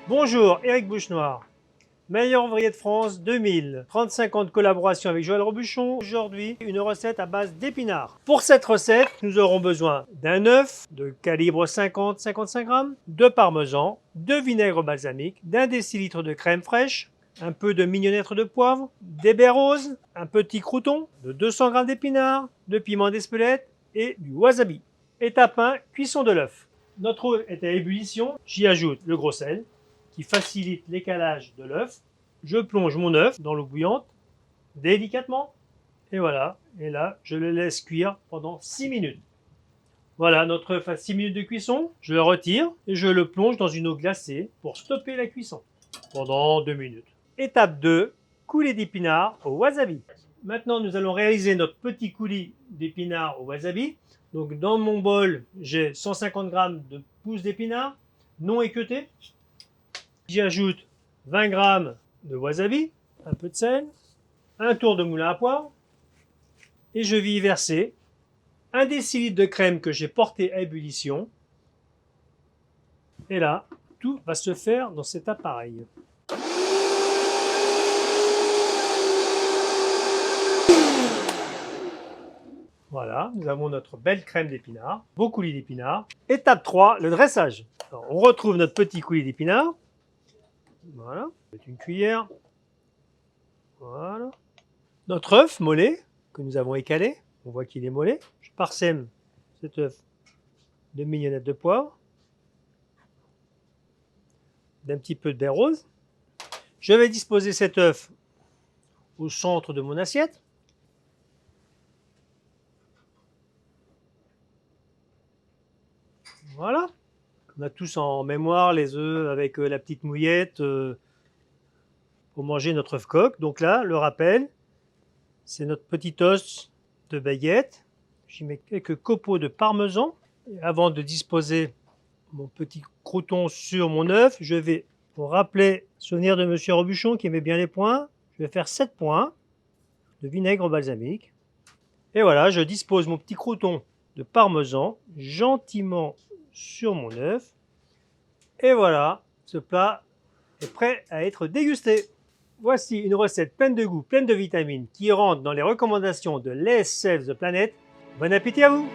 Bonjour, Éric Bouchenoir, meilleur ouvrier de France 2000, 35 ans de collaboration avec Joël Robuchon. Aujourd'hui, une recette à base d'épinards. Pour cette recette, nous aurons besoin d'un œuf de calibre 50-55 grammes, de parmesan, de vinaigre balsamique, d'un décilitre de crème fraîche, un peu de mignonette de poivre, des baies roses, un petit crouton, de 200 grammes d'épinards, de piment d'Espelette et du wasabi. Étape 1, cuisson de l'œuf. Notre eau est à ébullition, j'y ajoute le gros sel, qui facilite l'écalage de l'œuf. Je plonge mon œuf dans l'eau bouillante, délicatement, et voilà. Et là, je le laisse cuire pendant 6 minutes. Voilà, notre œuf a 6 minutes de cuisson. Je le retire et je le plonge dans une eau glacée pour stopper la cuisson pendant 2 minutes. Étape 2, coulis d'épinards au wasabi. Maintenant, nous allons réaliser notre petit coulis d'épinards au wasabi. Donc, dans mon bol, j'ai 150 g de pousses d'épinards non équeutées. J'y ajoute 20 g de wasabi, un peu de sel, un tour de moulin à poivre, et je vais y verser 1 décilitre de crème que j'ai portée à ébullition. Et là, tout va se faire dans cet appareil. Voilà, nous avons notre belle crème d'épinards, beau coulis d'épinards. Étape 3, le dressage. Alors, on retrouve notre petit coulis d'épinards. Voilà, avec une cuillère. Voilà. Notre œuf mollet que nous avons écalé, on voit qu'il est mollet. Je parsème cet œuf de mignonette de poivre, d'un petit peu de baie rose. Je vais disposer cet œuf au centre de mon assiette. Voilà. On a tous en mémoire les œufs avec la petite mouillette pour manger notre œuf coq. Donc là, le rappel, c'est notre petit os de baguette. J'y mets quelques copeaux de parmesan. Et avant de disposer mon petit crouton sur mon œuf, je vais, pour rappeler souvenir de Monsieur Robuchon qui aimait bien les points, je vais faire 7 points de vinaigre balsamique. Et voilà, je dispose mon petit crouton de parmesan gentiment sur mon œuf. Et voilà, ce plat est prêt à être dégusté. Voici une recette pleine de goût, pleine de vitamines, qui rentre dans les recommandations de l'ESF The Planet. Bon appétit à vous!